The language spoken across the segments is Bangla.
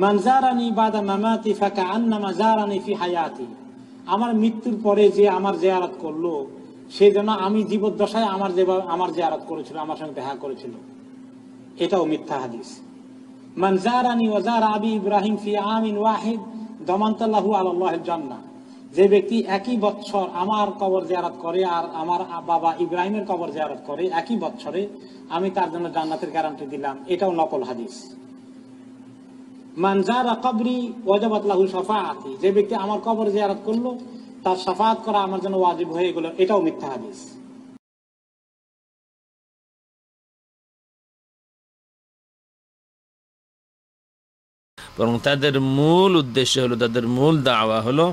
মান জারানি বাদা মামাতি ফাকাআন্নামা জারানি ফি হায়াতি, আমার মৃত্যুর পরে যে আমার জিয়ারত করলো সে যেন আমি জীবদ্দশায় আমার জিয়ারত করেছিল, আমার সঙ্গে দেখা করেছিল। এটাও মিথ্যা হাদিস। মান জারানি ওয়া জারা আবি ইব্রাহিম ফি আমিন ওয়াহিদ দামানতাল্লাহু আলাল্লাহিল জান্নাহ, যে ব্যক্তি একই বছর আমার কবর জিয়ারত করে আর আমার বাবা ইব্রাহিমের কবর জিয়ারত করে একই বছরে, আমি তার জন্য জান্নাতের গ্যারান্টি দিলাম। এটাও নকল হাদিস। মান জারা কবরি ওয়াজাবাত লাহু শাফাআতি, যে ব্যক্তি আমার কবর জিয়ারত করলো তার শাফাআত করা আমার জন্য ওয়াজিব হয়ে গেল। এটাও মিথ্যা হাদিস। বরং তাদের মূল উদ্দেশ্য হলো, তাদের মূল দাওয়া হলো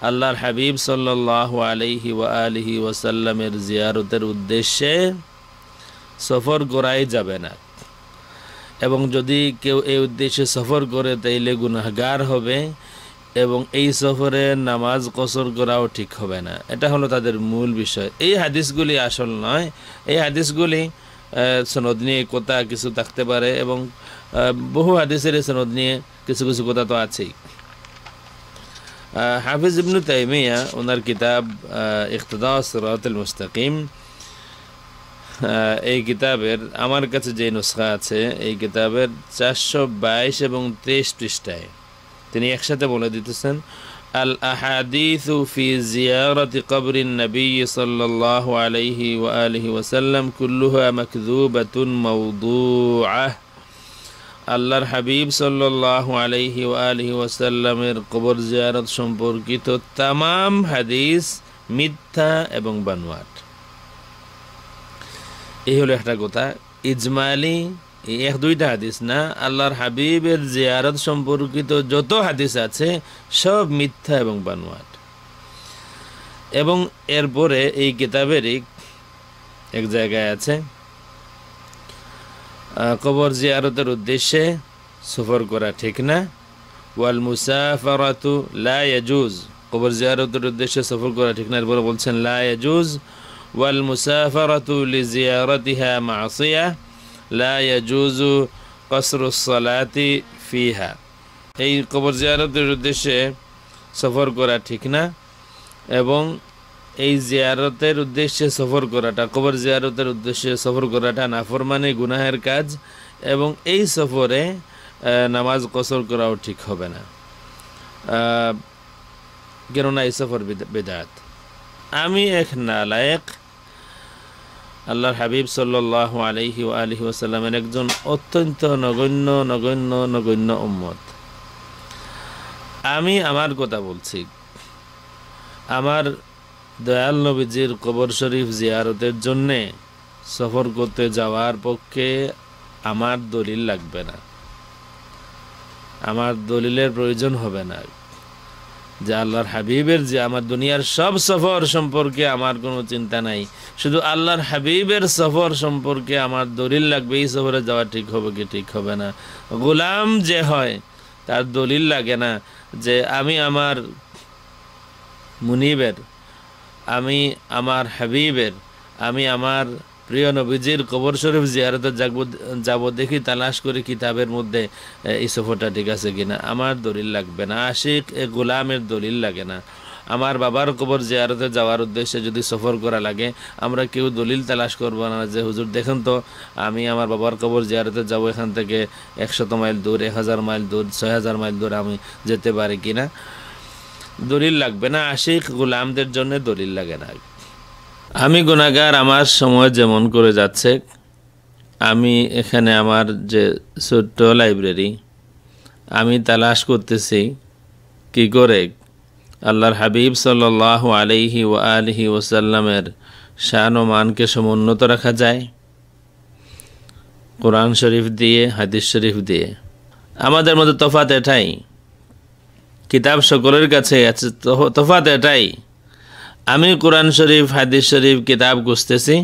আল্লাহর হাবিব সাল্লাল্লাহু আলাইহি ওয়া আলিহি ওয়াসাল্লামের জিয়ারতের উদ্দেশ্যে সফর করাই যাবে না, এবং যদি কেউ এই উদ্দেশ্যে সফর করে তাইলে গুনাহগার হবে, এবং এই সফরে নামাজ কসর করাও ঠিক হবে না। এটা হলো তাদের মূল বিষয়। এই হাদিসগুলি আসল নয়। এই হাদিসগুলি সনদ নিয়ে কথা কিছু থাকতে পারে, এবং বহু হাদিসের সনদ নিয়ে কিছু কিছু কথা তো আছেই। হাফিজ ইবনে তাইমিয়া ওনার কিতাব ইক্তিদা সিরাতুল মুস্তাকিম, এই কিতাবের আমার কাছে যে নুসখা আছে এই কিতাবের 422 এবং 23 পৃষ্ঠায় তিনি একসাথে বলে দিতেছেন, আল আহাদিসু ফি জিয়ারাতি কবরিন নবী সাল্লাল্লাহু আলাইহি ওয়া আলিহি ওয়াসাল্লাম কুল্লুহা মাকযুবাতুন মাওদুআহ। আল্লাহর হাবিব সাল্লাল্লাহু আলাইহি ওয়া আলিহি ওয়াসাল্লামের কবর জিয়ারত সম্পর্কিত তামাম হাদিস মিথ্যা এবং বানোয়াট। এই হলো একটা কথা। ইজমালি এক দুইটা হাদিস না, আল্লাহর হাবিবের জিয়ারত সম্পর্কিত যত হাদিস আছে সব মিথ্যা এবং বানোয়াট। এবং এরপরে এই কিতাবেরই এক জায়গায় আছে কবর জিয়ারতের উদ্দেশ্যে সফর করা ঠিক না, ওয়াল মুসাফারাতু লা ইয়াজুজ, কবর জিয়ারতের উদ্দেশ্যে সফর করা ঠিক না। এরপরে বলছেন লা ইয়াজুজ ওয়াল মুসাফারাতু লিজিয়ারাতিহা মাসিয়া লা ইয়াজুজু কসরুস সালাতি ফিহা। এই কবর জিয়ারতের উদ্দেশ্যে সফর করা ঠিক না, এবং এই জিয়ারতের উদ্দেশ্যে সফর করাটা, কবর জিয়ারতের উদ্দেশ্যে সফর করাটা নাফরমানি গুনাহের কাজ, এবং এই সফরে নামাজ কসর করাও ঠিক হবে না, কেননা এই সফর বিদআত। আমি এক নালায়েক, আল্লাহর হাবিব সাল্লাল্লাহু আলাইহি ওয়া আলিহি ওয়াসাল্লামের একজন অত্যন্ত নগণ্য নগণ্য নগণ্য উম্মত। আমি আমার কথা বলছি। আমার দয়াল নবীজির কবর শরীফ জিয়ারতের জন্যে সফর করতে যাওয়ার পক্ষে আমার দলিল লাগবে না, আমার দলিলের প্রয়োজন হবে না। যে আল্লাহর হাবিবের যে আমার দুনিয়ার সব সফর সম্পর্কে আমার কোনো চিন্তা নাই, শুধু আল্লাহর হাবিবের সফর সম্পর্কে আমার দলিল লাগবে। এই সফরে যাওয়া ঠিক হবে কি ঠিক হবে না, গোলাম যে হয় তার দলিল লাগে না যে আমি আমার মুনিবের, আমি আমার হাবিবের, আমি আমার প্রিয় নবীজির কবর শরীফ জিয়ারতে যাব, দেখি তালাশ করে কিতাবের মধ্যে এই সফরটা ঠিক আছে কিনা। আমার দলিল লাগবে না, আশিক এ গোলামের দলিল লাগে না। আমার বাবার কবর জিয়ারতে যাওয়ার উদ্দেশ্যে যদি সফর করা লাগে, আমরা কেউ দলিল তালাশ করবো না যে হুজুর দেখেন তো আমি আমার বাবার কবর জিয়ারতে যাব, এখান থেকে 100 মাইল দূর, 1000 মাইল দূর, 6000 মাইল দূর আমি যেতে পারি কিনা। দলিল লাগবে না, আশিক গোলামদের জন্য দলিল লাগে না। আমি গুনাহগার, আমার সময় যেমন করে যাচ্ছে, আমি এখানে আমার যে ছোট্ট লাইব্রেরি, আমি তালাশ করতেছি কি করে আল্লাহর হাবিব সাল্লাল্লাহু আলাইহি ওয়া আলিহি ওয়াসাল্লামের শান ও মানকে সমুন্নত রাখা যায় কোরআন শরীফ দিয়ে, হাদিস শরীফ দিয়ে। আমাদের মধ্যে তফাৎ এটাই, কিতাব সকলের কাছে আছে, তফাৎ এটাই আমি কোরআন শরীফ, হাদিস শরীফ, কিতাব খুঁজতেছি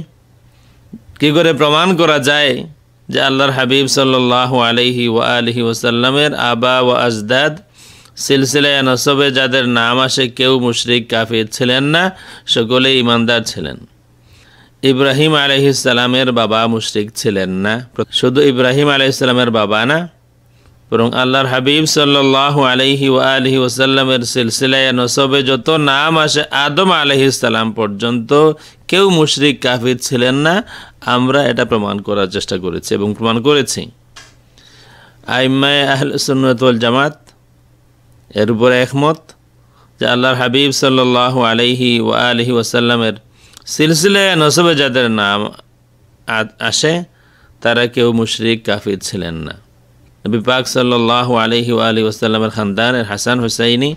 কি করে প্রমাণ করা যায় যে আল্লাহর হাবিব সাল্লাল্লাহু আলাইহি ওয়া আলিহি ওয়াসাল্লামের আবা ওয়া আজদাদ সিলসিলায়ে নসবে যাদের নাম আসে কেউ মুশরিক কাফির ছিলেন না, সকলেই ঈমানদার ছিলেন। ইব্রাহিম আলাইহিস সালামের বাবা মুশরিক ছিলেন না, শুধু ইব্রাহিম আলাইহিস সালামের বাবা না, বরং আল্লাহর হাবিব সাল্লাল্লাহু আলাইহি ওয়া আলিহি ওয়াসাল্লামের সিলসিলায়ে নসবে যত নাম আসে আদম আলাইহিস সালাম পর্যন্ত কেউ মুশরিক কাফির ছিলেন না। আমরা এটা প্রমাণ করার চেষ্টা করেছি এবং প্রমাণ করেছি। আইম্মায়ে আহলে সুন্নাত ওয়াল জামাত এর উপরে একমত যে আল্লাহর হাবিব সাল্লাল্লাহু আলাইহি ওয়া আলিহি ওয়াসাল্লামের সিলসিলায়ে নসবে যাদের নাম আসে তারা কেউ মুশরিক কাফির ছিলেন না। নবী পাক সাল্লাল্লাহু আলাইহি ওয়া আলিহি ওয়াসাল্লামের খানদানের হাসান হুসাইনি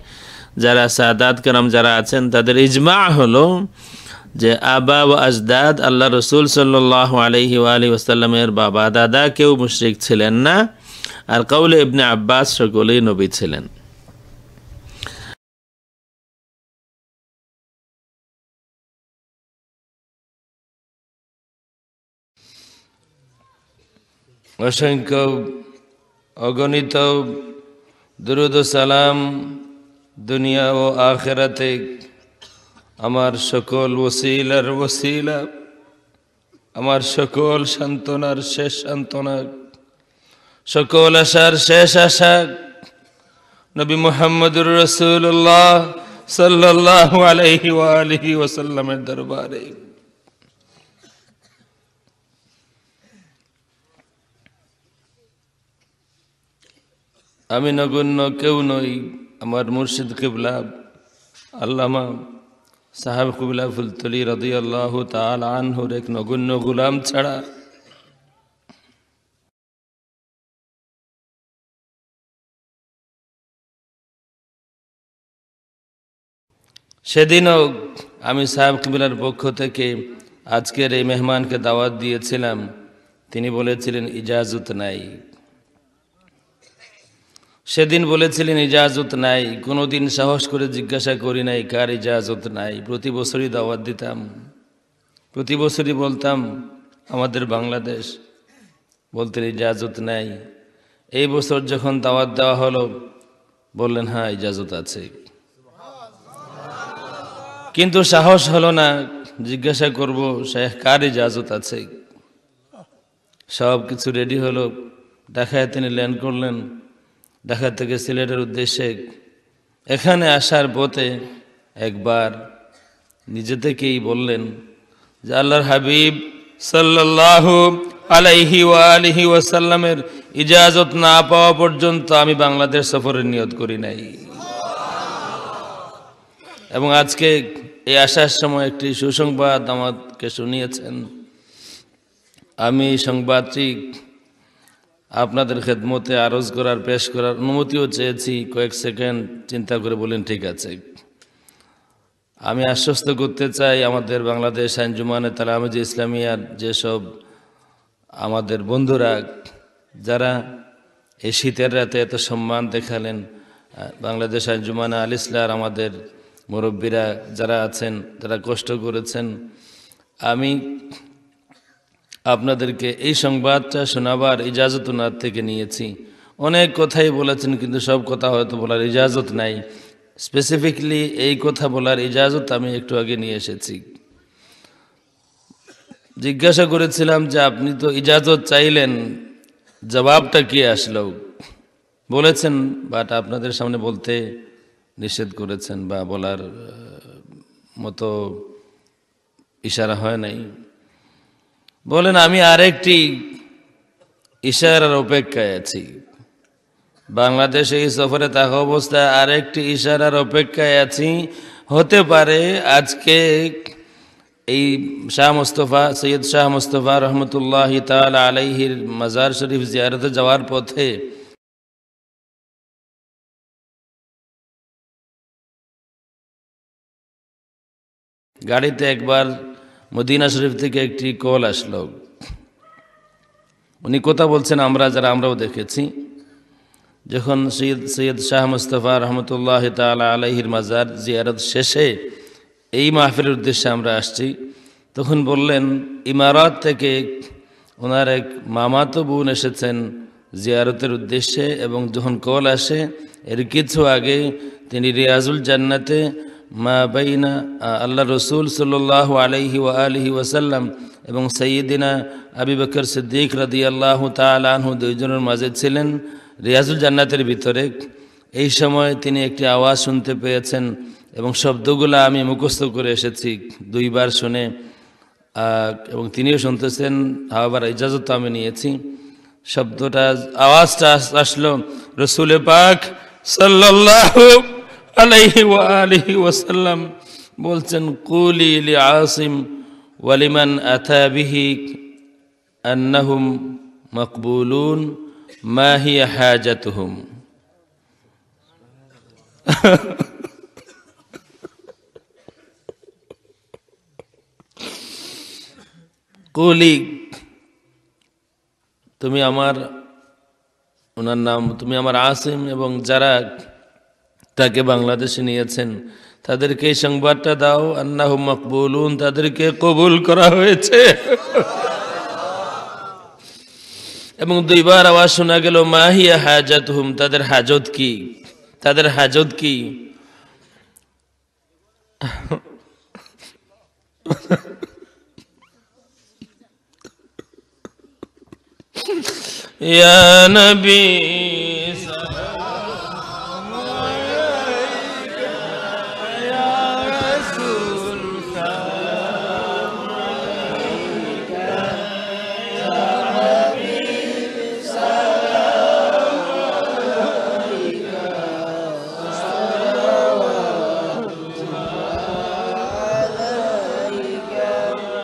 যারা সাদাত کرام যারা আছেন তাদের ইজমা হলো যে আবা ও আজদাদ আল্লাহ রসুল সাল্লাল্লাহু আলাইহি ওয়া আলিহি ওয়াসাল্লামের বাবা দাদা কেউ মুশরিক ছিলেন না। আর কাউলে ইবনে আব্বাস সকলেই নবী ছিলেন। অসংখ্য অগণিত দুরূদ ও সালাম দুনিয়া ও আখিরাতে আমার সকল ওসিলার ওসিলা, আমার সকল সান্ত্বনার শেষ সান্ত্বনা, সকল আশার শেষ আশা নবী মুহাম্মদুর রাসূলুল্লাহ সাল্লাল্লাহু আলাইহি ওয়া আলিহি ওয়াসাল্লামের দরবারে আমি নগণ্য কেউ নই। আমার মুর্শিদ কিবলা আল্লামা সাহেব কিবলা ফুলতলি রাদিয়াল্লাহু তাআলা আনহুর এক নগণ্য গোলাম ছাড়া সেদিনও আমি সাহেব কিবলার পক্ষ থেকে আজকের এই মেহমানকে দাওয়াত দিয়েছিলাম। তিনি বলেছিলেন ইজাজত নাই। সেদিন বলেছিলেন ইজাজত নাই। কোনোদিন সাহস করে জিজ্ঞাসা করি নাই কার ইজাজত নাই। প্রতি বছরই দাওয়াত দিতাম, প্রতি বছরই বলতাম আমাদের বাংলাদেশ, বলতেন ইজাজত নাই। এই বছর যখন দাওয়াত দেওয়া হলো বললেন হ্যাঁ ইজাজত আছে, কিন্তু সাহস হলো না জিজ্ঞাসা করব শেখ কার ইজাজত আছে। সব কিছু রেডি হলো। ঢাকায় তিনি ল্যান্ড করলেন। ঢাকা থেকে সিলেটের উদ্দেশ্যে এখানে আসার পথে একবার নিজে থেকেই বললেন যে আল্লাহর হাবিব সাল্লাল্লাহু আলাইহি ওয়া আলিহি ওয়াসাল্লামের ইজাজত না পাওয়া পর্যন্ত আমি বাংলাদেশ সফরের নিয়ত করি নাই। এবং আজকে এই আসার সময় একটি সুসংবাদ আমাকে শুনিয়েছেন। আমি এই সংবাদটি আপনাদের খেদমতে আরজ করার পেশ করার অনুমতিও চেয়েছি। কয়েক সেকেন্ড চিন্তা করে বলেন ঠিক আছে। আমি আশ্বস্ত করতে চাই আমাদের বাংলাদেশ আঞ্জুমানে তালামিজ ইসলামিয়ার যেসব আমাদের বন্ধুরা যারা এই শীতের রাতে এত সম্মান দেখালেন, বাংলাদেশ আঞ্জুমানে আল ইসলার আমাদের মুরব্বীরা যারা আছেন যারা কষ্ট করেছেন, আমি আপনাদেরকে এই সংবাদটা শোনাবার ইজাজত ওনার থেকে নিয়েছি। অনেক কথাই বলেছেন কিন্তু সব কথা হয়তো বলার ইজাজত নাই। স্পেসিফিকলি এই কথা বলার ইজাজত আমি একটু আগে নিয়ে এসেছি। জিজ্ঞাসা করেছিলাম যে আপনি তো ইজাজত চাইলেন, জবাবটা কি আসলো? বলেছেন বাট আপনাদের সামনে বলতে নিষেধ করেছেন বা বলার মতো ইশারা হয় নাই। বলেন আমি আরেকটি ইশারার অপেক্ষায় আছি। বাংলাদেশে এই সফরে থাকা অবস্থায় আরেকটি ইশারার অপেক্ষায় আছি। হতে পারে আজকে এই শাহ মুস্তফা সৈয়দ শাহ মুস্তফা রহমতুল্লাহ তাআলা আলাইহির মাজার শরীফ জিয়ারতে যাওয়ার পথে গাড়িতে একবার মদিনা শরীফ থেকে একটি কল আসলো। উনি কথা বলছেন আমরাও দেখেছি। যখন সৈয়দ শাহ মুস্তফা রহমতুল্লাহ তাআলা আলাইহির মাজার জিয়ারত শেষে এই মাহফিলের উদ্দেশ্যে আমরা আসছি, তখন বললেন ইমারাত থেকে ওনার এক মামাতো বোন এসেছেন জিয়ারতের উদ্দেশ্যে, এবং যখন কল আসে এর কিছু আগে তিনি রিয়াজুল জান্নাতে মা বাইনা আল্লাহ রসুল সাল্লাল্লাহু আলাইহি ওয়া আলিহি ওয়াসাল্লাম এবং সাইয়্যিদিনা আবু বকর সিদ্দিক রাদিয়াল্লাহু তাআলা আনহু দুইজনের মাঝে ছিলেন। রিয়াজুল জান্নাতের ভিতরে। এই সময় তিনি একটি আওয়াজ শুনতে পেয়েছেন এবং শব্দগুলো আমি মুখস্থ করে এসেছি, 2 বার শুনে, এবং তিনিও শুনতেছেন, আবার ইজাজত আমি নিয়েছি। শব্দটা, আওয়াজটা আসলো রসুল পাক সাল্লাল্লাহু আলাইহি ওয়া আলিহি ওয়াসাল্লাম বলছেন, কুলি লি আসিম ওয়ালিমান আতা বিহি আন্নাহুম মাকবুলুন মা হিয়া হাজাতুহুম। কুলি, তুমি আমার, ওনার নাম, তুমি আমার আসিম এবং যারা তাকে বাংলাদেশে নিয়েছেন তাদেরকে এই সংবাদটা দাও, আন্নাহুম মাকবুলুন, তাদেরকে কবুল করা হয়েছে। এবং 2 বার আওয়াজ শোনা গেল, মাহিয়া হাজাতুহুম, তাদের হাজত কি, তাদের হাজত কি। ইয়া নবী